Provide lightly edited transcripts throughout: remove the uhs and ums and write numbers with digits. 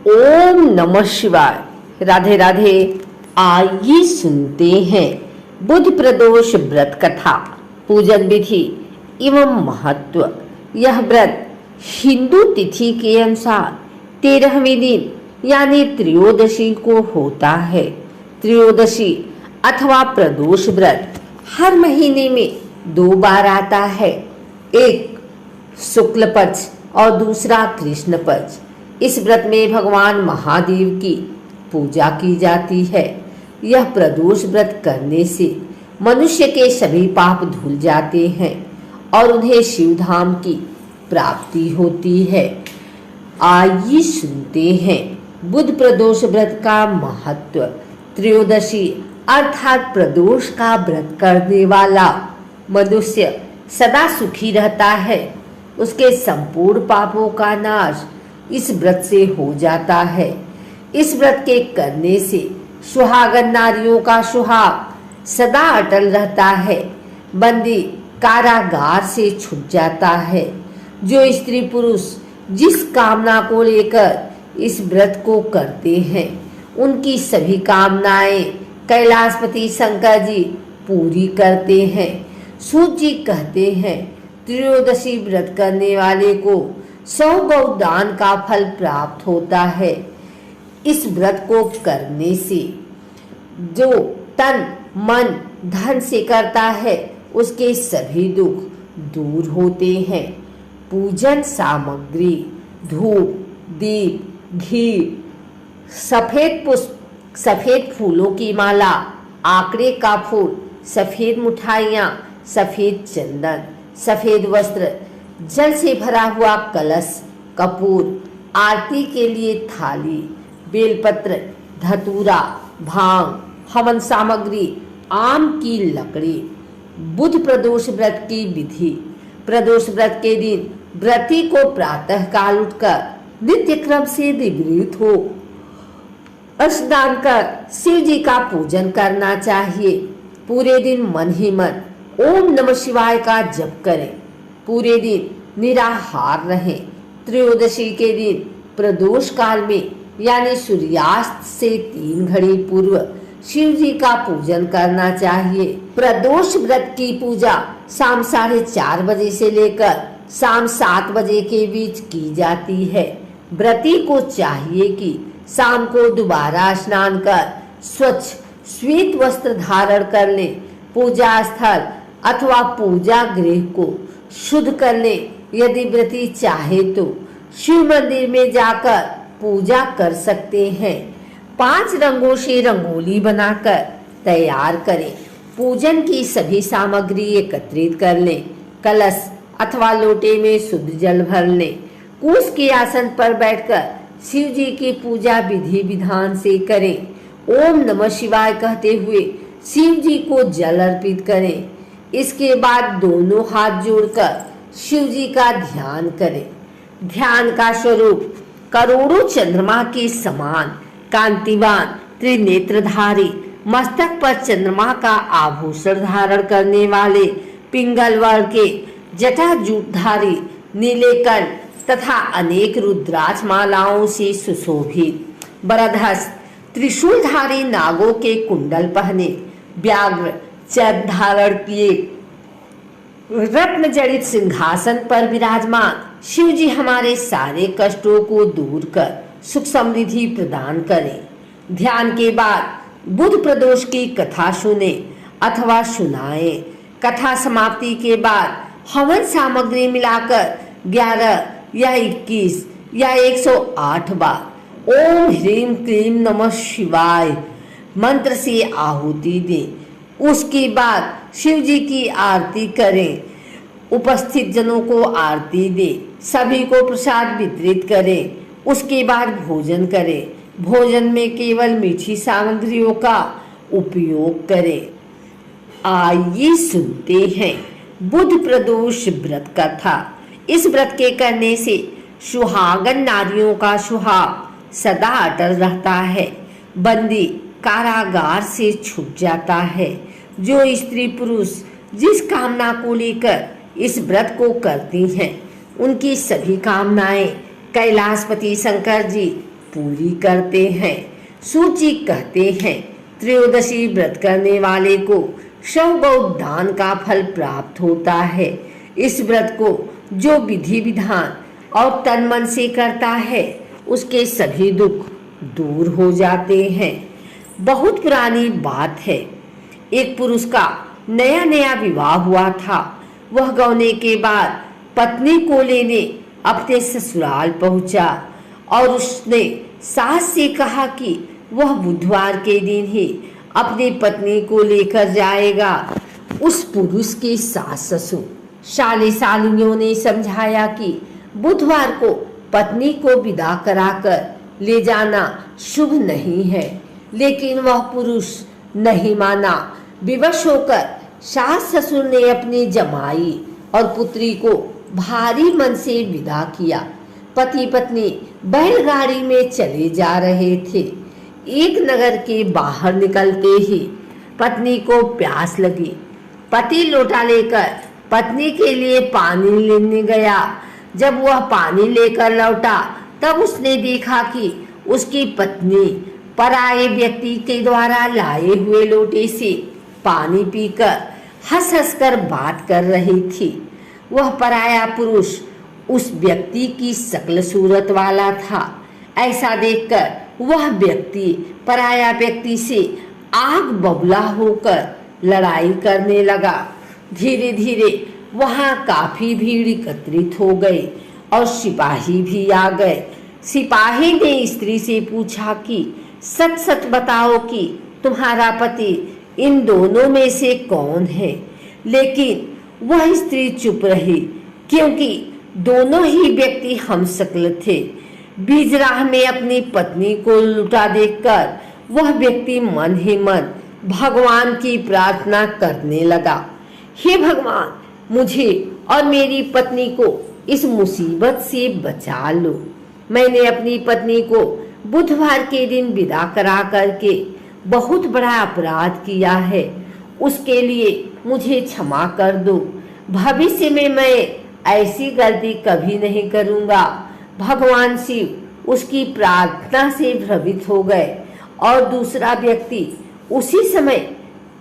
ओम नमः शिवाय। राधे राधे। आइए सुनते हैं बुध प्रदोष व्रत कथा, पूजन विधि एवं महत्व। यह व्रत हिंदू तिथि के अनुसार 13वें दिन यानी त्रयोदशी को होता है। त्रयोदशी अथवा प्रदोष व्रत हर महीने में 2 बार आता है, एक शुक्ल पक्ष और दूसरा कृष्ण पक्ष। इस व्रत में भगवान महादेव की पूजा की जाती है। यह प्रदोष व्रत करने से मनुष्य के सभी पाप धुल जाते हैं और उन्हें शिवधाम की प्राप्ति होती है। आइए सुनते हैं बुध प्रदोष व्रत का महत्व। त्रयोदशी अर्थात प्रदोष का व्रत करने वाला मनुष्य सदा सुखी रहता है। उसके संपूर्ण पापों का नाश इस व्रत से हो जाता है। इस व्रत के करने से सुहागन नारियों का सुहाग सदा अटल रहता है। बंदी कारागार से छूट जाता है। जो स्त्री पुरुष जिस कामना को लेकर इस व्रत को करते हैं, उनकी सभी कामनाएं कैलाशपति शंकर जी पूरी करते हैं। सूत जी कहते हैं, त्रयोदशी व्रत करने वाले को 100 गौदान का फल प्राप्त होता है। इस व्रत को करने से जो तन मन धन से करता है, उसके सभी दुख दूर होते हैं। पूजन सामग्री धूप, दीप, घी, सफेद पुष्प, सफेद फूलों की माला, आंकड़े का फूल, सफेद मिठाइयाँ, सफेद चंदन, सफेद वस्त्र, जल से भरा हुआ कलश, कपूर, आरती के लिए थाली, बेलपत्र, धतूरा, भांग, हवन सामग्री, आम की लकड़ी। बुध प्रदोष व्रत की विधि। प्रदोष व्रत के दिन व्रती को प्रातः काल उठकर नित्य क्रम से निवृत्त हो स्नान कर शिव जी का पूजन करना चाहिए। पूरे दिन मन ही मन ओम नमः शिवाय का जप करें। पूरे दिन निराहार रहें। त्रयोदशी के दिन प्रदोष काल में यानी सूर्यास्त से 3 घड़ी पूर्व शिव जी का पूजन करना चाहिए। प्रदोष व्रत की पूजा शाम 4:30 बजे से लेकर शाम 7 बजे के बीच की जाती है। व्रती को चाहिए कि शाम को दोबारा स्नान कर स्वच्छ श्वेत वस्त्र धारण कर ले। पूजा स्थल अथवा पूजा गृह को शुद्ध कर ले। यदि व्रती चाहे तो शिव मंदिर में जाकर पूजा कर सकते हैं। 5 रंगों से रंगोली बनाकर तैयार करें। पूजन की सभी सामग्री एकत्रित कर लें। कलश अथवा लोटे में शुद्ध जल भर लें। कुश के आसन पर बैठकर शिव जी की पूजा विधि विधान से करें। ओम नमः शिवाय कहते हुए शिव जी को जल अर्पित करें। इसके बाद दोनों हाथ जोड़कर शिव जी का ध्यान करें। ध्यान का स्वरूप करोड़ों चंद्रमा के समान कांतिवान, त्रिनेत्रधारी, मस्तक पर चंद्रमा का आभूषण धारण करने वाले, पिंगल वर्ण के जटाजूटधारी, नीले कंठ तथा अनेक रुद्राक्ष मालाओं से सुशोभित, बरधस्त त्रिशूलधारी नागों के कुंडल पहने, व्याघ्र चर्म धारण किए, रत्न जड़ित सिंहासन पर विराजमान शिव जी हमारे सारे कष्टों को दूर कर सुख समृद्धि प्रदान करें। ध्यान के बाद बुध प्रदोष की कथा सुने अथवा सुनाएं। कथा समाप्ति के बाद हवन सामग्री मिलाकर 11 या 21 या 108 बार ओम ह्रीम क्लीम नमः शिवाय मंत्र से आहुति दें। उसके बाद शिव जी की आरती करें। उपस्थित जनों को आरती दें। सभी को प्रसाद वितरित करें। उसके बाद भोजन करें। भोजन में केवल मीठी सामग्रियों का उपयोग करें। आइए सुनते हैं बुध प्रदोष व्रत कथा। इस व्रत के करने से सुहागन नारियों का सुहाग सदा अटल रहता है। बंदी कारागार से छूट जाता है। जो स्त्री पुरुष जिस कामना को लेकर इस व्रत को करती हैं, उनकी सभी कामनाएं कैलाशपति शंकर जी पूरी करते हैं। सूची कहते हैं, त्रयोदशी व्रत करने वाले को शव गौ दान का फल प्राप्त होता है। इस व्रत को जो विधि विधान और तन मन से करता है उसके सभी दुख दूर हो जाते हैं। बहुत पुरानी बात है, एक पुरुष का नया नया विवाह हुआ था। वह गौने के बाद पत्नी को लेने अपने ससुराल पहुंचा और उसने सास से कहा कि वह बुधवार के दिन ही अपनी पत्नी को लेकर जाएगा। उस पुरुष के सास ससुर साले सालियों ने समझाया कि बुधवार को पत्नी को विदा कराकर ले जाना शुभ नहीं है, लेकिन वह पुरुष नहीं माना। विवश होकर सास ससुर ने अपनी जमाई और पुत्री को भारी मन से विदा किया। पति पत्नी बैलगाड़ी में चले जा रहे थे। एक नगर के बाहर निकलते ही पत्नी को प्यास लगी। पति लोटा लेकर पत्नी के लिए पानी लेने गया। जब वह पानी लेकर लौटा तब उसने देखा कि उसकी पत्नी पराये व्यक्ति के द्वारा लाए हुए लोटे से पानी पीकर हंस हंस कर बात कर रही थी। वह पराया पुरुष उस व्यक्ति की शक्ल सूरत वाला था। ऐसा देखकर वह व्यक्ति पराया व्यक्ति से आग बबूला होकर लड़ाई करने लगा। धीरे धीरे वहां काफी भीड़ एकत्रित हो गई और सिपाही भी आ गए। सिपाही ने स्त्री से पूछा कि सच सच बताओ कि तुम्हारा पति इन दोनों में से कौन है। लेकिन वह स्त्री चुप रही, क्योंकि दोनों ही व्यक्ति हमशक्ल थे। बीच राह में अपनी पत्नी को लुटा देखकर वह व्यक्ति मन ही मन भगवान की प्रार्थना करने लगा, हे भगवान, मुझे और मेरी पत्नी को इस मुसीबत से बचा लो। मैंने अपनी पत्नी को बुधवार के दिन विदा करा करके बहुत बड़ा अपराध किया है। उसके लिए मुझे क्षमा कर दो। भविष्य में मैं ऐसी गलती कभी नहीं करूंगा। भगवान शिव उसकी प्रार्थना से भ्रमित हो गए और दूसरा व्यक्ति उसी समय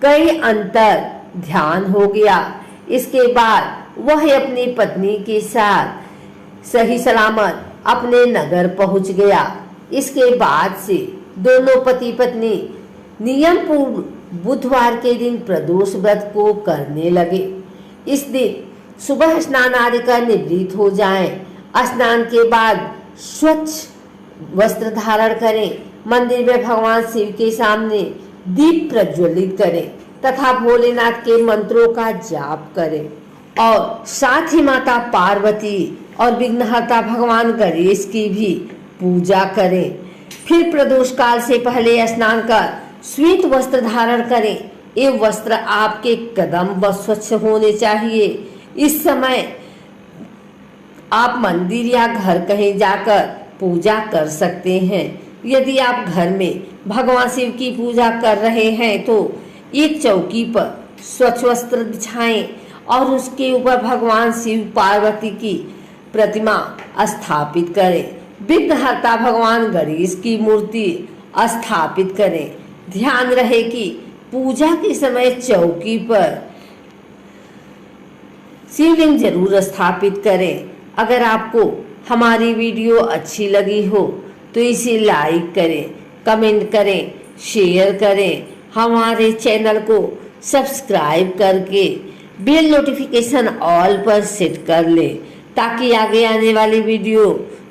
कई अंतर ध्यान हो गया। इसके बाद वह अपनी पत्नी के साथ सही सलामत अपने नगर पहुंच गया। इसके बाद से दोनों पति पत्नी नियम पूर्व बुधवार के दिन प्रदोष व्रत को करने लगे। इस दिन सुबह स्नान आदि कर निवृत्त हो जाएं। स्नान के बाद स्वच्छ वस्त्र धारण करें। मंदिर में भगवान शिव के सामने दीप प्रज्वलित करें तथा भोलेनाथ के मंत्रों का जाप करें और साथ ही माता पार्वती और विघ्नहर्ता भगवान गणेश की भी पूजा करें। फिर प्रदोष काल से पहले स्नान कर श्वेत वस्त्र धारण करें। ये वस्त्र आपके कदम व स्वच्छ होने चाहिए। इस समय आप मंदिर या घर कहीं जाकर पूजा कर सकते हैं। यदि आप घर में भगवान शिव की पूजा कर रहे हैं तो एक चौकी पर स्वच्छ वस्त्र बिछाएं और उसके ऊपर भगवान शिव पार्वती की प्रतिमा स्थापित करें। विघ्नहर्ता भगवान गणेश की मूर्ति स्थापित करें। ध्यान रहे कि पूजा के समय चौकी पर शिवलिंग जरूर स्थापित करें। अगर आपको हमारी वीडियो अच्छी लगी हो तो इसे लाइक करें, कमेंट करें, शेयर करें। हमारे चैनल को सब्सक्राइब करके बेल नोटिफिकेशन ऑल पर सेट कर लें ताकि आगे आने वाली वीडियो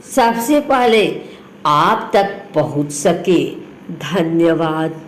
सबसे पहले आप तक पहुंच सके। धन्यवाद।